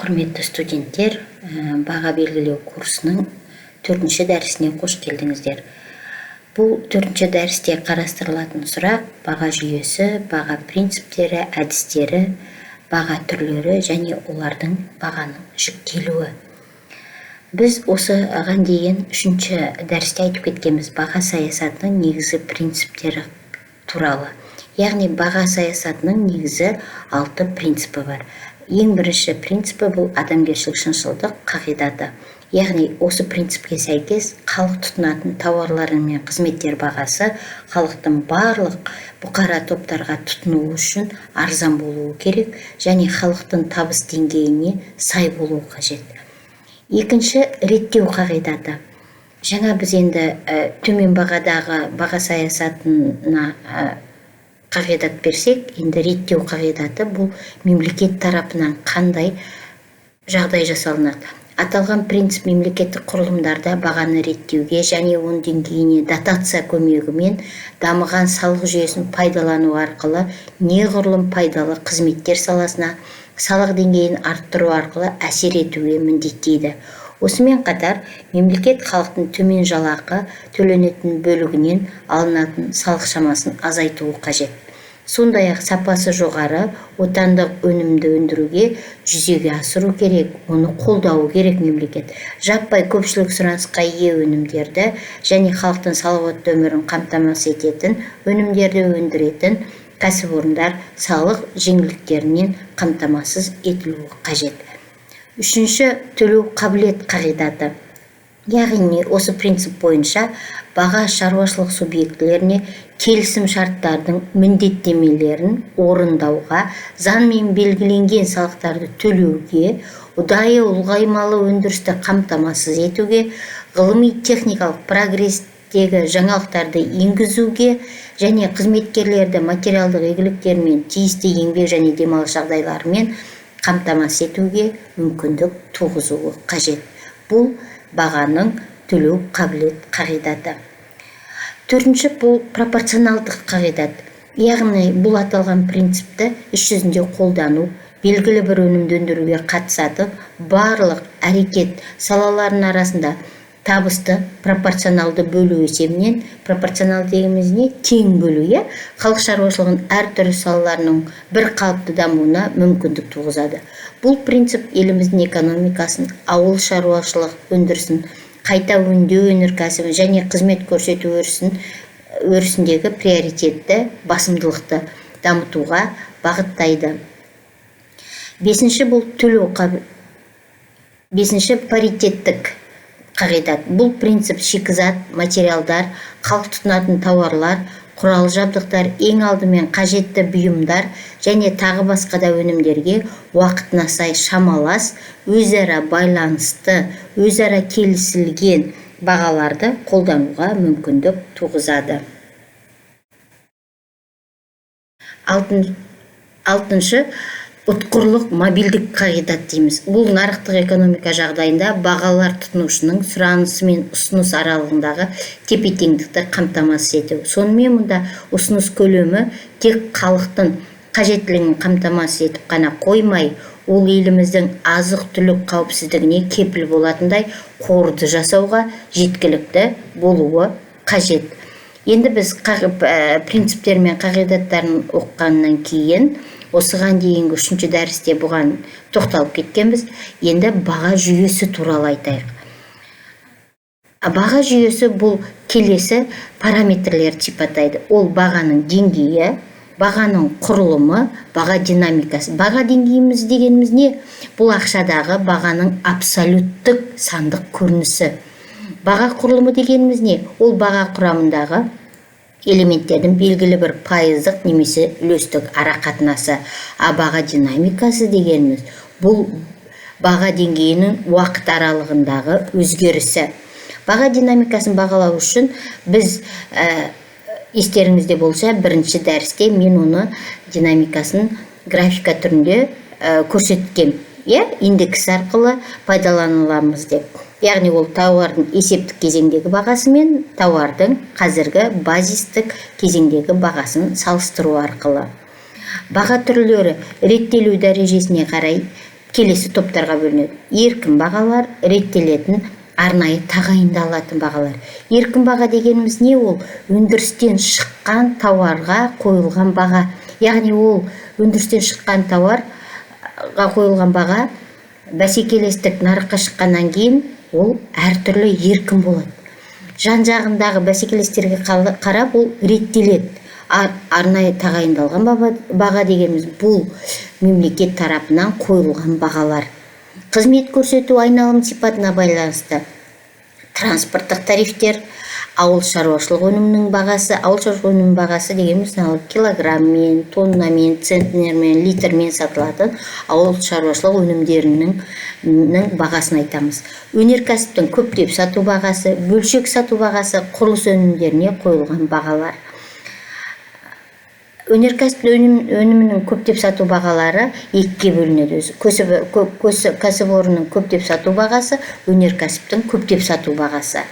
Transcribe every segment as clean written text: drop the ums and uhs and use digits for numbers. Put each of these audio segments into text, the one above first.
Құрметті студенттер, баға белгілеу курсының 4-ші дәрісіне қош келдіңіздер. Бұл 4-ші дәрісте қарастырылатын сұрақ баға жүйесі, баға принциптері, әдістері, баға түрлері және олардың бағаның жіктелуі. Біз осыған дейін 3-ші дәрісте айтып кеткенбіз баға саясатының негізгі принциптері туралы. Яғни баға саясатының негізі 6 принципі бар. Ең бірінші принципі бұл адамгершілік шыншылдық қағидаты. Яғни осы принципке сәйкес халық тұтынатын тауарлар мен қызметтер бағасы халықтың барлық бұқара топтарға тұтынуы үшін арзан болуы керек және халықтың табыс деңгейіне сай болуы қажет. Екінші, реттеу қағидаты. Жаңа біз енді төмен бағадағы баға саясатына қағидат берсек, енді реттеу қағидаты бұл мемлекет тарапынан қандай жағдай жасалынады. Аталған принцип мемлекеттік құрылымдарда бағаны реттеуге және оның деңгейіне дотация көмегімен дамыған салық жүйесін пайдалану арқылы неғұрлым пайдалы қызметтер саласына салық деңгейін арттыру арқылы әсер етуге міндеттейді. Осымен қатар, мемлекет халықтың төмен жалақы төленетін бөлігінен алынатын салық шамасын азайтуы қажет. Сондай-ақ сапасы жоғары отандық өнімді өндіруге жүзеге асыру керек, оны қолдауы керек мемлекет. Жаппай көпшілік сұранысқа ие өнімдерді және халықтың салауатты өмірін қамтамасыз ететін өнімдерді өндіретін кәсіпорындар салық жеңілдіктерінен қамтамасыз етілуі қажет. Үшінші, төлеу қабілет қағидаты. Яғни осы принцип бойынша баға шаруашылық субъектілеріне келісім шарттардың міндеттемелерін орындауға, заңмен белгіленген салықтарды төлеуге, ұдайы ұлғаймалы өндірісті қамтамасыз етуге, ғылыми техникалық прогрестегі жаңалықтарды енгізуге және қызметкерлерді материалдық игіліктермен тиісті еңбек және демалыс жағдайларымен қамтамасыз етуге мүмкіндік туғызуы қажет. Бұл бағаның төлеу қабілет қағидаты. Төртінші, бұл пропорционалдық қағидат. Яғни бұл аталған принципті іс жүзінде қолдану, белгілі бір өнімді өндіруге қатысатын барлық әрекет салаларының арасында табысты пропорционалды бөлу есебінен, пропорционал дегеніміз не? Тең бөлу, халық шаруашылығының әртүрлі салаларының бір қалыпты дамуына мүмкіндік туғызады. Бұл принцип еліміздің экономикасын, ауыл шаруашылық өндірісін, қайта өңдеу өнеркәсібін және қызмет көрсету өрісіндегі приоритетті басымдылықты дамытуға бағыттайды. Бесінші, бұл паритеттік қағидат. Бұл принцип шикізат, материалдар, халық тұтынатын тауарлар, құрал жабдықтар, ең алдымен қажетті бұйымдар және тағы басқа да өнімдерге уақытына сай шамалас, өзара байланысты, өзара келісілген бағаларды қолдануға мүмкіндік туғызады. Алтыншы, ұтқырлық мобильдік қағидат дейміз. Бұл нарықтық экономика жағдайында бағалар тұтынушының сұранысы мен ұсыныс аралығындағы тепе-теңдікті қамтамасыз ету. Сонымен мұнда ұсыныс көлемі тек халықтың қажеттілігін қамтамасыз етіп қана қоймай, ол еліміздің азық-түлік қауіпсіздігіне кепіл болатындай қорды жасауға жеткілікті болуы қажет. Енді біз принциптер мен қағидаттарын оқығаннан кейін осыған дейінгі 3-ші дәрісте бұған тоқталып кеткенбіз. Енді баға жүйесі туралы айтайық. Баға жүйесі бұл келесі параметрлерді сипаттайды. Ол бағаның деңгейі, бағаның құрылымы, баға динамикасы. Баға деңгейіміз дегеніміз не? Бұл ақшадағы бағаның абсолюттік сандық көрінісі. Баға құрылымы дегеніміз не? Ол баға құрамындағы элементтердің белгілі бір пайыздық немесе үлестік арақатынасы. Баға динамикасы дегеніміз бұл баға деңгейінің уақыт аралығындағы өзгерісі. Баға динамикасын бағалау үшін біз естеріңізде болса, бірінші дәрісте мен оны динамикасын графика түрінде көрсеткен. Индекс арқылы пайдаланыламыз деп. Яғни ол тауардың есептік кезеңдегі бағасы мен тауардың қазіргі базистік кезеңдегі бағасын салыстыру арқылы. Баға түрлері реттелу дәрежесіне қарай келесі топтарға бөлінеді. Еркін бағалар, реттелетін, арнайы тағайындалатын бағалар. Еркін баға дегеніміз не? Ол өндірістен шыққан тауарға қойылған баға. Яғни ол өндірістен шыққан тауарға қойылған баға бәсекелестік нарыққа шыққаннан кейін ол әртүрлі еркін болады. Жан-жағындағы бәсекелестерге қарап ол реттеледі. Арнайы тағайындалған баға дегеніміз бұл мемлекет тарапынан қойылған бағалар. Қызмет көрсету айналым сипатына байланысты транспорттық тарифтер, ауыл шаруашылық өнімінің бағасы. Ауыл шаруашылық өнімінің бағасы дегеніміз килограммен, тоннамен, центнермен, литрмен сатылатын ауыл шаруашылық өнімдерінің бағасын айтамыз. Өнеркәсіптің көптеп сату бағасы, бөлшек сату бағасы, құрылыс өнімдеріне қойылған бағалар. Өнеркәсіп өнімінің көптеп сату бағалары екіге бөлінеді. Кәсіпорынның көптеп сату бағасы, өнеркәсіптің көптеп сату бағасы.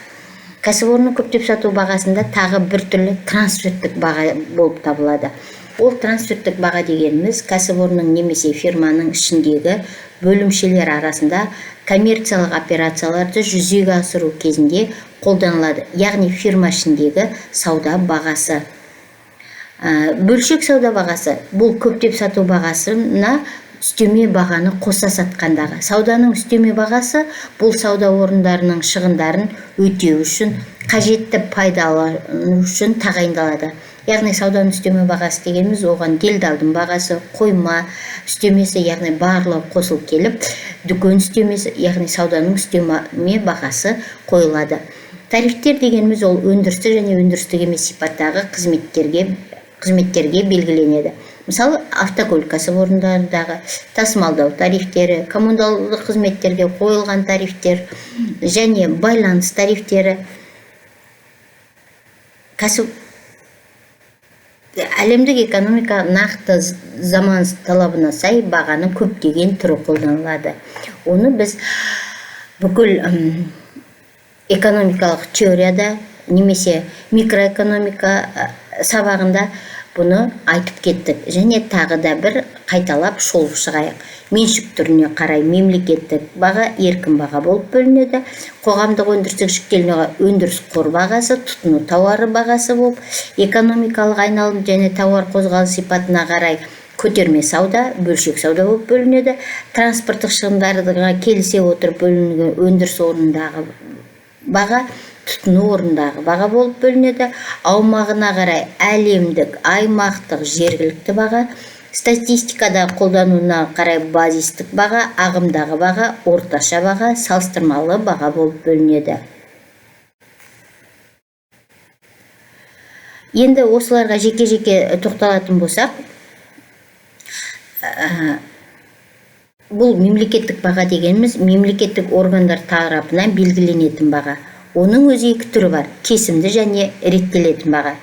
Кәсіпорынның көптеп сату бағасында тағы бір түрлі трансферттік баға болып табылады. Ол трансферттік баға дегеніміз кәсіпорынның немесе фирманың ішіндегі бөлімшелер арасында коммерциялық операцияларды жүзеге асыру кезінде қолданылады. Яғни фирма ішіндегі сауда бағасы. Бөлшек сауда бағасы бұл көптеп сату бағасына үстеме бағаны қоса сатқандағы. Сауданың үстеме бағасы бұл сауда орындарының шығындарын өтеу үшін, қажетті пайдалану үшін тағайындалады. Яғни сауданың үстеме бағасы дегеніміз оған делдалдың бағасы, қойма үстемесі, яғни барлығы қосылып келіп, дүкен үстемесі, яғни сауданың үстеме бағасы қойылады. Тарифтер дегеніміз ол өндірістік және өндірістік емес сипаттағы қызметтерге белгіленеді. Мысалы, автокөлік кәсіпорындарындағы тасымалдау тарифтері, коммуналдық қызметтерге қойылған тарифтер және байланыс тарифтері. Әлемдік экономика нақты заман талабына сай бағаның көптеген түрі қолданылады. Оны біз бүкіл экономикалық теорияда немесе микроэкономика сабағында бұны айтып кеттік. Және тағы да бір қайталап шолып шығайық. Меншік түріне қарай мемлекеттік баға еркін баға болып бөлінеді. Қоғамдық өндірістік жүктелмеге өндіріс қор бағасы, тұтыну тауары бағасы болып, экономикалық айналым және тауар қозғалыс сипатына қарай көтерме сауда, бөлшек сауда болып бөлінеді. Транспорттық шығындарға келісе отырып бөлінген өндіріс орнындағы баға, тұтыну орындағы баға болып бөлінеді. Аумағына қарай әлемдік, аймақтық, жергілікті баға, статистикада қолдануына қарай базистік баға, ағымдағы баға, орташа баға, салыстырмалы баға болып бөлінеді. Енді осыларға жеке-жеке тоқталатын болсақ, бұл мемлекеттік баға дегеніміз мемлекеттік органдар тарапынан белгіленетін баға. Оның өзі екі түрі бар: кесімді және реттелетін баға.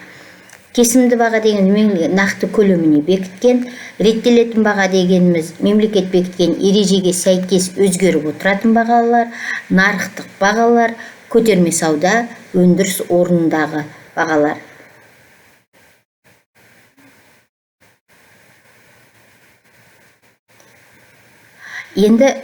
Кесімді баға дегеніміз нақты көлеміне бекіткен, реттелетін баға дегеніміз мемлекет бекіткен ережеге сәйкес өзгеріп отыратын бағалар, нарықтық бағалар, көтерме сауда, өндіріс орнындағы бағалар. Енді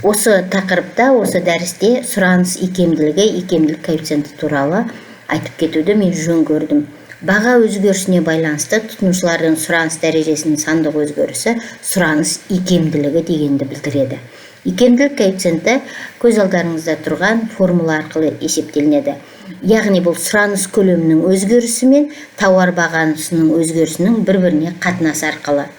осы тақырыпта, осы дәрісте сұраныс икемділігі, икемділік коэффициенті туралы айтып кетуді мен жөн көрдім. Баға өзгерісіне байланысты тұтынушылардың сұраныс дәрежесінің сандық өзгерісі сұраныс икемділігі дегенді білдіреді. Икемділік коэффициенті көз алдарыңызда тұрған формула арқылы есептелінеді. Яғни бұл сұраныс көлемінің өзгерісі мен тауар бағасының өзгерісінің бір-біріне қатынасы арқылы.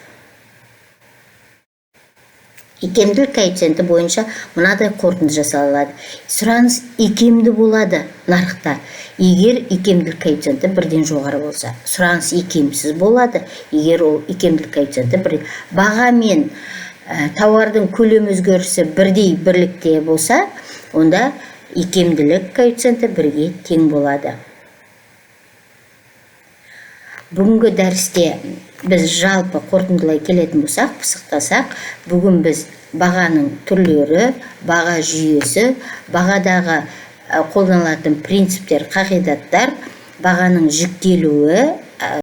Икемділік коэффициенті бойынша мынадай қорытынды жасалады. Сұраныс икемді болады нарықта, егер икемділік коэффициенті бірден жоғары болса. Сұраныс икемсіз болады, егер ол икемділік коэффициенті бірден. Баға мен тауардың көлем өзгерісі бірдей бірлікте болса, онда икемділік коэффициенті бірге тең болады. Бүгінгі дәрісте біз жалпы қорытындылай келетін болсақ, пысықтасақ, бүгін біз бағаның түрлері, баға жүйесі, бағадағы қолданылатын принциптер, қағидаттар, бағаның жүктелуі,